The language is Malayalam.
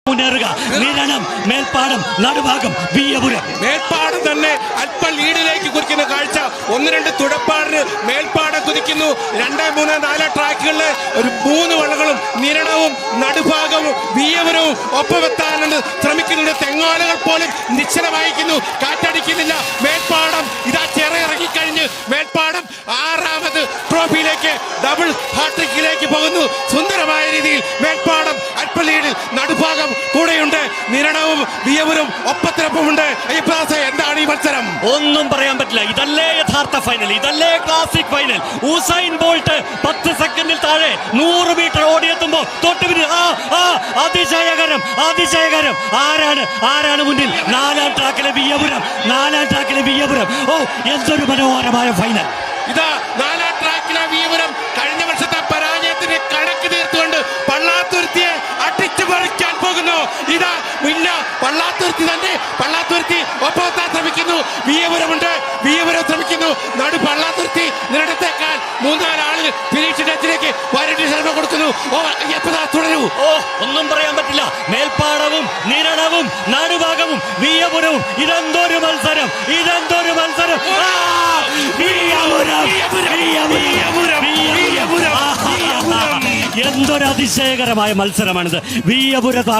മുന്നേറുക. നിരണം, മേൽപ്പാടം, നടുഭാഗം, വിയ്യപുരം. മേൽപ്പാടം തന്നെ അല്പം ലീഡിലേക്ക് കുതിക്കുന്ന കാഴ്ച. 1-2 തുടപ്പാടിന് മേൽപ്പാടം കുതിക്കുന്നു. 2, 3, 4 ട്രാക്കുകളിൽ ഒരു 3 വളകളും നിരണവും നടുഭാഗവും വിയ്യപുരവും ഒപ്പമെത്താനെന്ന് ശ്രമിക്കുന്നുണ്ട്. തെങ്ങോലകൾ പോലും നിശ്ചലമായിരിക്കുന്നു, കാറ്റടിക്കുന്നില്ല. മേൽപ്പാടം ഇതാ ഇറങ്ങിക്കഴിഞ്ഞ് മേൽപ്പാടം 6ാമത് ട്രോഫിയിലേക്ക്, ഡബിൾ ഹാട്രിക്കിലേക്ക് പോകുന്നു. സുന്ദരമായ രീതിയിൽ മേൽപ്പാടം അല്പം ലീഡിൽ, നടുഭാഗം കൂടെയുണ്ട്. നിരണവും വിയ്യപുരവും ഒപ്പത്തിനൊപ്പമുണ്ട്. അയ്യപ്പദാസ, എന്താണ് ഈ മത്സരം? ഒന്നും പറയാൻ പറ്റില്ല. ഇതല്ലേ യഥാർത്ഥ ഫൈനൽ, ഇതല്ലേ ക്ലാസിക് ഫൈനൽ. ഉസൈൻ ബോൾട്ട് 10 സെക്കൻഡിൽ താഴെ 100 മീറ്റർ ഓടിയെത്തുമ്പോ തൊട്ടുപിന്നിൽ അതിശയകരം. ആരാണ് മുന്നിൽ? 4ാം ട്രാക്കിലെ വിയ്യപുരം. ഓ, എന്തൊരു മനോഹരമായ ഫൈനൽ. ഇതാ 4ാം ട്രാക്കിലെ വിയ്യപുരം കഴിഞ്ഞ വർഷത്തെ പരാജയത്തിന് കണക്ക് തീർത്തുകൊണ്ട് പള്ളാത്തുരുത്തിയെ അടിച്ചു പറിക്കാൻ പോകുന്നു. ഇതാ പള്ളാത്തുരുത്തി ഒപ്പമെത്താൻ ശ്രമിക്കുന്നു. വിയ്യപുരം ശ്രമിക്കുന്നു. പള്ളാത്തുരുത്തി നിരടത്തേക്കാൾ 3-4 ആളുകൾ ഫിനിഷ് ടച്ചിലേക്ക് ശ്രമം കൊടുക്കുന്നു. തുടരൂ. ഒന്നും പറയാൻ പറ്റില്ല. മേൽപ്പാടവും നിരണവും നടുഭാഗവും വിയ്യപുരവും. ഇതെന്തൊരു മത്സരം! എന്തൊരു അതിശയകരമായ മത്സരമാണിത്. വിയ്യപുരത്ത് ആ